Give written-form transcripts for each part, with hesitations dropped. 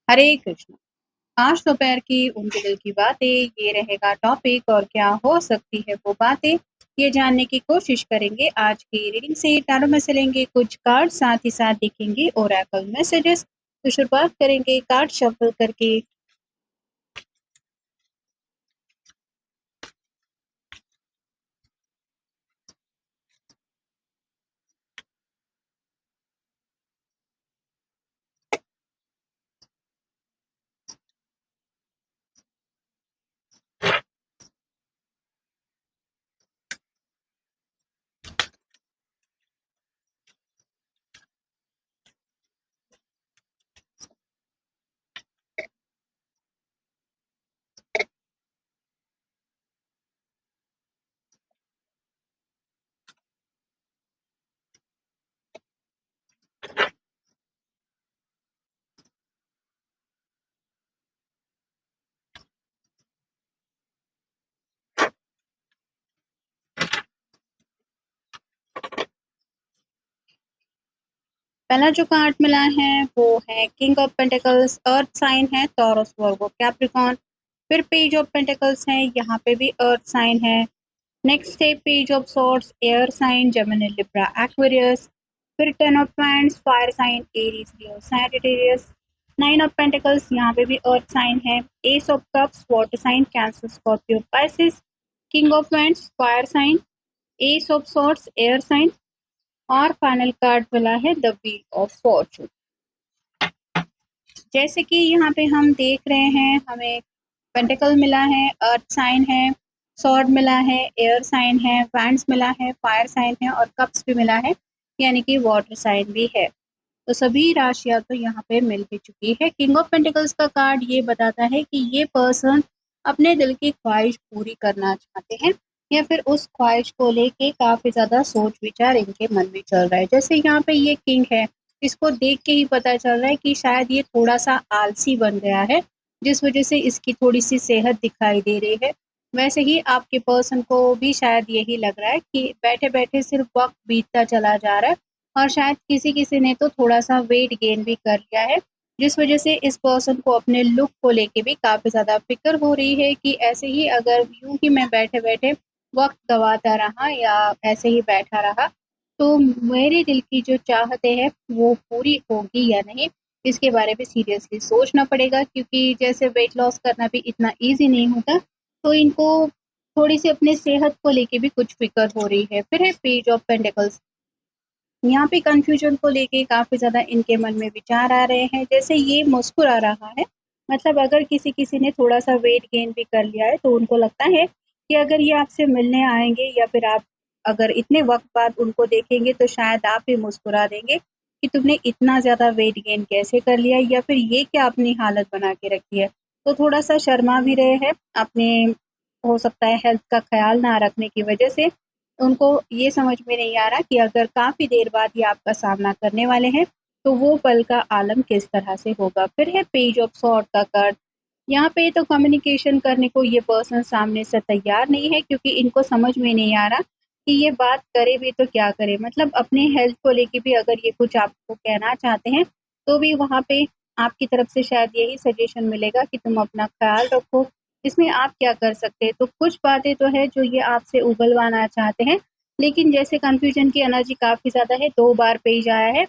हरे कृष्ण। आज दोपहर की उनके दिल की बातें, ये रहेगा टॉपिक। और क्या हो सकती है वो बातें, ये जानने की कोशिश करेंगे। आज की रीडिंग से तारों में से लेंगे कुछ कार्ड, साथ ही साथ देखेंगे ओरेकल मैसेजेस। तो शुरुआत करेंगे कार्ड शफल करके। पहला जो कार्ड मिला है वो है king of pentacles, earth sign है टॉरस वर्गो कैप्रिकॉन। फिर पेज ऑफ पेंटिकल्स है, यहाँ पे भी अर्थ साइन है। नेक्स्ट है page of swords, air sign Gemini Libra Aquarius. फिर ten of pants, fire sign Aries Leo Sagittarius. Nine of pentacles, यहाँ पे भी अर्थ साइन है। Ace of cups, water sign Cancer Scorpio Pisces. King of wands, fire sign. Ace of swords, air sign. और final card मिला है the wheel of Fortune. जैसे कि यहाँ पे हम देख रहे हैं, हमें पेंटिकल मिला है, अर्थ साइन है, सॉर्ड मिला है, एयर साइन है, वैंड्स मिला है, फायर साइन है और कप्स भी मिला है, यानी कि वाटर साइन भी है। तो सभी राशियां तो यहाँ पे मिल भी चुकी है। किंग ऑफ पेंटिकल्स का कार्ड ये बताता है कि ये पर्सन अपने दिल की ख्वाहिश पूरी करना चाहते हैं, या फिर उस ख्वाहिश को लेके काफी ज्यादा सोच विचार इनके मन में चल रहा है। जैसे यहाँ पे ये किंग है, इसको देख के ही पता चल रहा है कि शायद ये थोड़ा सा आलसी बन गया है, जिस वजह से इसकी थोड़ी सी सेहत दिखाई दे रही है। वैसे ही आपके पर्सन को भी शायद यही लग रहा है कि बैठे बैठे सिर्फ वक्त बीतता चला जा रहा है, और शायद किसी किसी ने तो थोड़ा सा वेट गेन भी कर लिया है, जिस वजह से इस पर्सन को अपने लुक को लेके भी काफ़ी ज़्यादा फिक्र हो रही है कि ऐसे ही अगर यूं ही मैं बैठे बैठे वक्त गवाता रहा या ऐसे ही बैठा रहा, तो मेरे दिल की जो चाहते हैं वो पूरी होगी या नहीं, इसके बारे में सीरियसली सोचना पड़ेगा। क्योंकि जैसे वेट लॉस करना भी इतना ईजी नहीं होता, तो इनको थोड़ी सी अपने सेहत को लेके भी कुछ फिक्र हो रही है। फिर है पेज ऑफ पेंटिकल्स, यहाँ पे कन्फ्यूजन को लेके काफ़ी ज़्यादा इनके मन में विचार आ रहे हैं। जैसे ये मुस्कुरा रहा है, मतलब अगर किसी किसी ने थोड़ा सा वेट गेन भी कर लिया है, तो उनको लगता है कि अगर ये आपसे मिलने आएंगे या फिर आप अगर इतने वक्त बाद उनको देखेंगे, तो शायद आप भी मुस्कुरा देंगे कि तुमने इतना ज़्यादा वेट गेन कैसे कर लिया, या फिर ये क्या अपनी हालत बना के रखी है। तो थोड़ा सा शर्मा भी रहे हैं अपने, हो सकता है हेल्थ का ख्याल ना रखने की वजह से। उनको ये समझ में नहीं आ रहा कि अगर काफ़ी देर बाद ये आपका सामना करने वाले हैं, तो वो पल का आलम किस तरह से होगा। फिर है पेज ऑफ सॉर्ड का कार्ड, यहाँ पे तो कम्युनिकेशन करने को ये पर्सन सामने से तैयार नहीं है, क्योंकि इनको समझ में नहीं आ रहा कि ये बात करे भी तो क्या करे। मतलब अपने हेल्थ को लेके भी अगर ये कुछ आपको कहना चाहते हैं, तो भी वहाँ पे आपकी तरफ से शायद यही सजेशन मिलेगा कि तुम अपना ख्याल रखो। इसमें आप क्या कर सकते हैं? तो कुछ बातें तो है जो ये आपसे उगलवाना चाहते हैं, लेकिन जैसे कन्फ्यूजन की एनर्जी काफ़ी ज़्यादा है, 2 बार पेज आया है,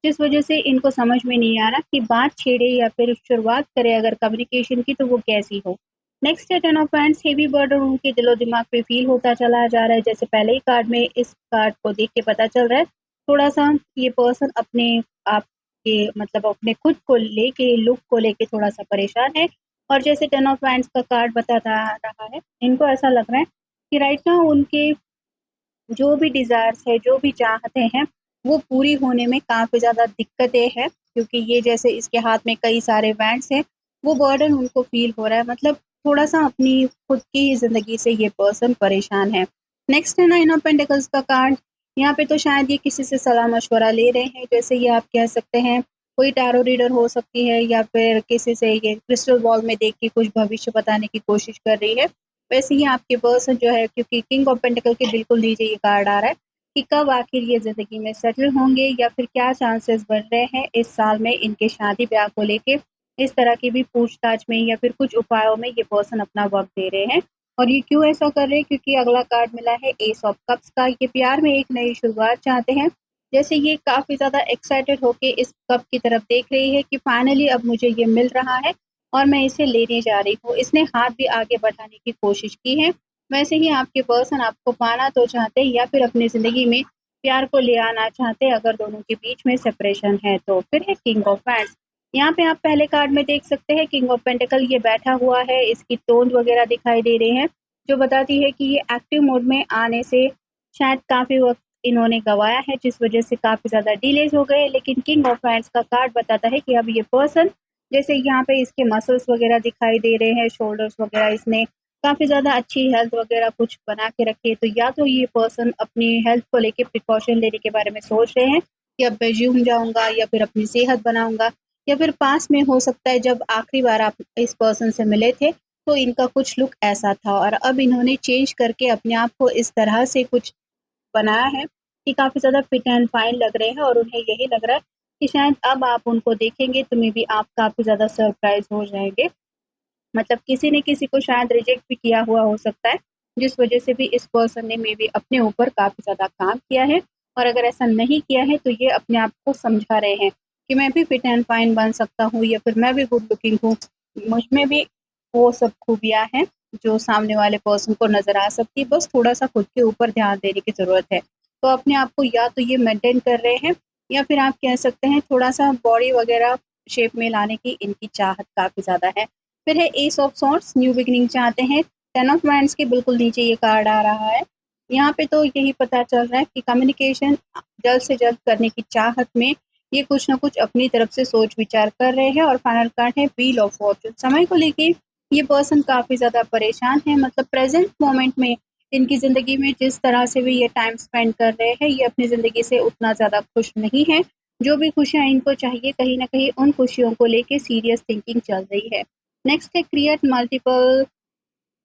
जिस वजह से इनको समझ में नहीं आ रहा कि बात छेड़े या फिर शुरुआत करे अगर कम्युनिकेशन की, तो वो कैसी हो। नेक्स्ट है ten of hands, heavy burden उनके दिलो दिमाग पे फील होता चला जा रहा है। जैसे पहले ही कार्ड में इस कार्ड को देख के पता चल रहा है, थोड़ा-सा ये पर्सन अपने आप के मतलब अपने खुद को लेके, लुक को लेके थोड़ा-सा परेशान है। और जैसे टेन ऑफ हैंड्स का कार्ड बताता रहा है, इनको ऐसा लग रहा है कि राइट नाउ उनके जो भी डिज़ायर्स है, जो भी चाहते हैं, वो पूरी होने में काफ़ी ज़्यादा दिक्कतें हैं, क्योंकि ये जैसे इसके हाथ में कई सारे बैंड्स हैं, वो बर्डन उनको फ़ील हो रहा है। मतलब थोड़ा-सा अपनी खुद की ही ज़िंदगी से ये पर्सन परेशान है। नेक्स्ट है नाइन ऑफ पेंटिकल्स का कार्ड, यहाँ पे तो शायद ये किसी से सलाह-मशवरा ले रहे हैं। जैसे ये आप कह सकते हैं, कोई टैरो रीडर हो सकती है, या फिर किसी से ये क्रिस्टल बॉल में देख के कुछ भविष्य बताने की कोशिश कर रही है। वैसे ही आपके पर्सन जो है, क्योंकि किंग ऑफ पेंटिकल के बिल्कुल नीचे ये कार्ड आ रहा है कि कब आखिर ये ज़िंदगी में सेटल होंगे, या फिर क्या चांसेस बन रहे हैं इस साल में इनके शादी ब्याह को लेके। इस तरह की भी पूछताछ में या फिर कुछ उपायों में ये पर्सन अपना वक्त दे रहे हैं। और ये क्यों ऐसा कर रहे हैं? क्योंकि अगला कार्ड मिला है एस ऑफ कप्स का। ये प्यार में एक नई शुरुआत चाहते हैं। जैसे ये काफी ज्यादा एक्साइटेड होके इस कप की तरफ देख रही है कि फाइनली अब मुझे ये मिल रहा है और मैं इसे लेने जा रही हूँ। इसने हाथ भी आगे बढ़ाने की कोशिश की है। वैसे ही आपके पर्सन आपको पाना तो चाहते हैं या फिर अपनी जिंदगी में प्यार को ले आना चाहते हैं, अगर दोनों के बीच में सेपरेशन है तो। फिर है किंग ऑफ वैंड्स। यहाँ पे आप पहले कार्ड में देख सकते हैं किंग ऑफ पेंटिकल ये बैठा हुआ है, इसकी टोन वगैरह दिखाई दे रहे हैं जो बताती है कि ये एक्टिव मोड में आने से शायद काफी वक्त इन्होंने गवाया है, जिस वजह से काफी ज्यादा डिलेज हो गए। लेकिन किंग ऑफ वैंड्स का कार्ड बताता है कि अब ये पर्सन, जैसे यहाँ पे इसके मसल्स वगैरह दिखाई दे रहे हैं, शोल्डर्स वगैरह, इसने काफी ज्यादा अच्छी हेल्थ वगैरह कुछ बना के रखी है। तो या तो ये पर्सन अपनी हेल्थ को लेके प्रिकॉशन लेने के बारे में सोच रहे हैं कि अब मैं जिम जाऊंगा या फिर अपनी सेहत बनाऊंगा, या फिर पास में हो सकता है जब आखिरी बार आप इस पर्सन से मिले थे तो इनका कुछ लुक ऐसा था और अब इन्होंने चेंज करके अपने आप को इस तरह से कुछ बनाया है कि काफी ज्यादा फिट एंड फाइन लग रहे हैं। और उन्हें यही लग रहा है कि शायद अब आप उनको देखेंगे तो मे बी आप काफी ज्यादा सरप्राइज हो जाएंगे। मतलब किसी ने किसी को शायद रिजेक्ट भी किया हुआ हो सकता है, जिस वजह से भी इस पर्सन ने मे बी अपने ऊपर काफी ज्यादा काम किया है। और अगर ऐसा नहीं किया है तो ये अपने आप को समझा रहे हैं कि मैं भी फिट एंड फाइन बन सकता हूँ या फिर मैं भी गुड लुकिंग हूँ, मुझ में भी वो सब खूबियां हैं जो सामने वाले पर्सन को नजर आ सकती है। बस थोड़ा सा खुद के ऊपर ध्यान देने की जरूरत है। तो अपने आप को या तो ये मेंटेन कर रहे हैं या फिर आप कह सकते हैं थोड़ा सा बॉडी वगैरह शेप में लाने की इनकी चाहत काफी ज्यादा है। फिर है ace of swords, new beginning चाहते हैं। टेन ऑफ वैंड्स के बिल्कुल नीचे ये कार्ड आ रहा है। यहाँ पे तो यही पता चल रहा है कि कम्युनिकेशन जल्द से जल्द करने की चाहत में ये कुछ ना कुछ अपनी तरफ से सोच विचार कर रहे हैं। और फाइनल कार्ड है व्हील ऑफ फॉर्चून। समय को लेके ये पर्सन काफी ज्यादा परेशान है। मतलब प्रेजेंट मोमेंट में इनकी जिंदगी में जिस तरह से भी ये टाइम स्पेंड कर रहे हैं, ये अपनी जिंदगी से उतना ज्यादा खुश नहीं है। जो भी खुशियां इनको चाहिए कहीं ना कहीं उन खुशियों को लेके सीरियस थिंकिंग चल रही है। नेक्स्ट है create multiple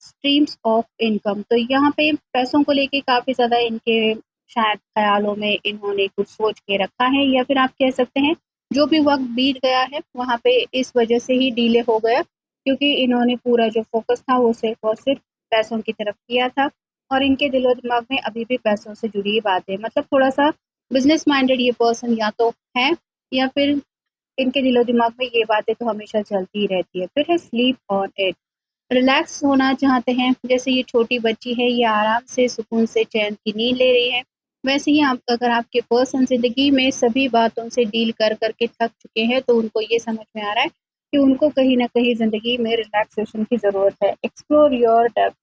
streams of income. तो यहाँ पे पैसों को लेके काफी ज्यादा इनके शायद ख्यालों में इन्होंने कुछ सोच के रखा है, या फिर आप कह सकते हैं जो भी वक्त बीत गया है वहाँ पे इस वजह से ही डिले हो गया, क्योंकि इन्होंने पूरा जो फोकस था वो सिर्फ और सिर्फ पैसों की तरफ किया था। और इनके दिलो दिमाग में अभी भी पैसों से जुड़ी हुई बातें, मतलब थोड़ा सा बिजनेस माइंडेड ये पर्सन या तो है, या फिर इनके दिलो दिमाग में ये बातें तो हमेशा चलती ही रहती है। फिर है स्लीप ऑन इट। रिलैक्स होना चाहते हैं। जैसे ये छोटी बच्ची है, ये आराम से सुकून से चैन की नींद ले रही है। वैसे ही आप, अगर आपके पर्सन जिंदगी में सभी बातों से डील कर करके थक चुके हैं तो उनको ये समझ में आ रहा है कि उनको कहीं ना कहीं जिंदगी में रिलैक्सेशन की जरूरत है। Explore your depth.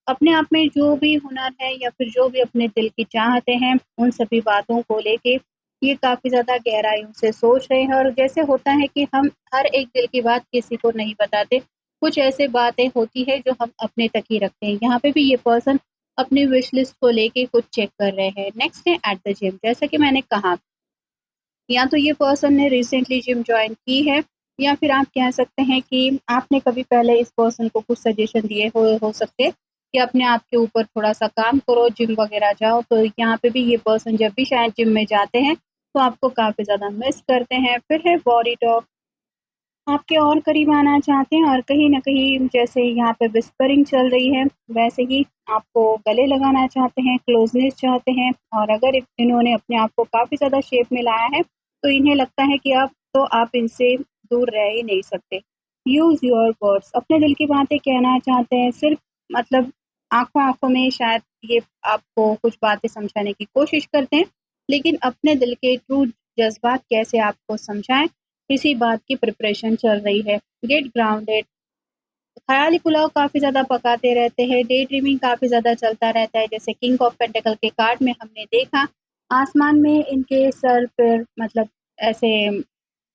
अपने आप में जो भी हुनर है या फिर जो भी अपने दिल की चाहते हैं उन सभी बातों को लेके ये काफी ज्यादा गहराइयों से सोच रहे हैं। और जैसे होता है कि हम हर एक दिल की बात किसी को नहीं बताते, कुछ ऐसे बातें होती है जो हम अपने तक ही रखते हैं। यहाँ पे भी ये पर्सन अपनी विश लिस्ट को लेके कुछ चेक कर रहे हैं। नेक्स्ट है एट द जिम। जैसा कि मैंने कहा, या तो ये पर्सन ने रिसेंटली जिम ज्वाइन की है, या फिर आप कह सकते हैं कि आपने कभी पहले इस पर्सन को कुछ सजेशन दिए हो सकते हैं कि अपने आप के ऊपर थोड़ा सा काम करो, जिम वगैरह जाओ। तो यहाँ पे भी ये पर्सन जब भी शायद जिम में जाते हैं तो आपको काफी ज्यादा मिस करते हैं। फिर है बॉडी टॉक। आपके और करीब आना चाहते हैं और कहीं न कहीं जैसे यहाँ पे विस्परिंग चल रही है, वैसे ही आपको गले लगाना चाहते हैं, क्लोज़नेस चाहते हैं। और अगर इन्होंने अपने आप को काफ़ी ज़्यादा शेप में लाया है, तो इन्हें लगता है कि अब तो आप इनसे दूर रह ही नहीं सकते। Use your words. अपने दिल की बातें कहना चाहते हैं, सिर्फ़ मतलब आँखों-आँखों में शायद ये आपको कुछ बातें समझाने की कोशिश करते हैं, लेकिन अपने दिल के ट्रू जज़्बात कैसे आपको समझाएँ, इसी बात की प्रिपरेशन चल रही है। Gate grounded. ख़याली पुलाव काफ़ी ज़्यादा पकाते रहते हैं, डे ड्रीमिंग काफ़ी ज़्यादा चलता रहता है। जैसे किंग ऑफ पेंटिकल के कार्ड में हमने देखा, आसमान में इनके सर पर मतलब ऐसे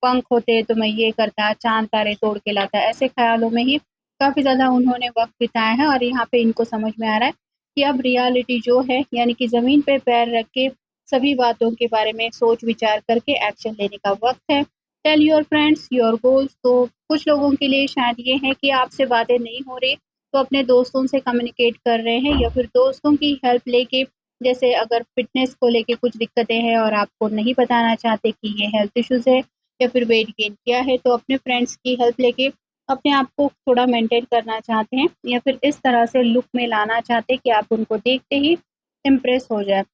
पंख होते तो मैं ये करता, चाँद तारे तोड़ के लाता, ऐसे ख़्यालों में ही काफ़ी ज़्यादा उन्होंने वक़्त बिताया है। और यहाँ पे इनको समझ में आ रहा है कि अब रियलिटी जो है, यानी कि ज़मीन पे पैर रख के सभी बातों के बारे में सोच विचार करके एक्शन लेने का वक़्त है। Tell your friends your goals. तो कुछ लोगों के लिए शायद ये है कि आपसे बातें नहीं हो रही तो अपने दोस्तों से कम्युनिकेट कर रहे हैं, या फिर दोस्तों की हेल्प लेके, जैसे अगर फिटनेस को लेके कुछ दिक्कतें हैं और आपको नहीं बताना चाहते कि ये हेल्थ इश्यूज है, या फिर वेट गेन किया है, तो अपने फ्रेंड्स की हेल्प लेके अपने आप को थोड़ा मेंटेन करना चाहते हैं या फिर इस तरह से लुक में लाना चाहते हैं कि आप उनको देखते ही इम्प्रेस हो जाए।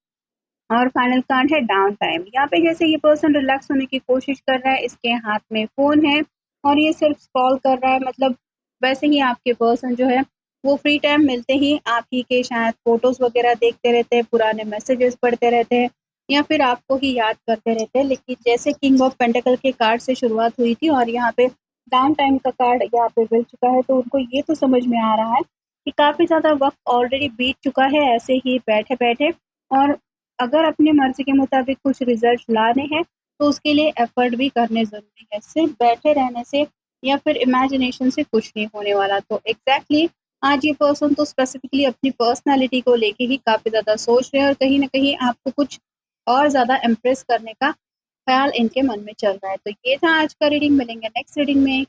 और फाइनल कार्ड है डाउन टाइम। यहाँ पे जैसे ये पर्सन रिलैक्स होने की कोशिश कर रहा है, इसके हाथ में फ़ोन है और ये सिर्फ स्क्रॉल कर रहा है, मतलब वैसे ही आपके पर्सन जो है वो फ्री टाइम मिलते ही आप ही के शायद फ़ोटोज़ वगैरह देखते रहते हैं, पुराने मैसेजेस पढ़ते रहते हैं या फिर आपको ही याद करते रहते हैं। लेकिन जैसे किंग ऑफ पेंटिकल के कार्ड से शुरुआत हुई थी और यहाँ पे डाउन टाइम का कार्ड यहाँ पे मिल चुका है, तो उनको ये तो समझ में आ रहा है कि काफ़ी ज़्यादा वक़्त ऑलरेडी बीत चुका है ऐसे ही बैठे-बैठे, और अगर अपनी मर्ज़ी के मुताबिक कुछ रिज़ल्ट लाने हैं, तो उसके लिए एफ़र्ट भी करने ज़रूरी है। सिर्फ़ बैठे रहने से या फिर इमेजिनेशन से कुछ नहीं होने वाला। तो एग्ज़ैक्टली आज ये पर्सन तो स्पेसिफ़िकली अपनी पर्सनैलिटी को लेके ही काफ़ी ज़्यादा सोच रहे हैं और कहीं न कहीं आपको कुछ और ज़्यादा इम्प्रेस करने का ख़्याल इनके मन में चल रहा है। तो ये था आज का रीडिंग, मिलेंगे नेक्स्ट रीडिंग में।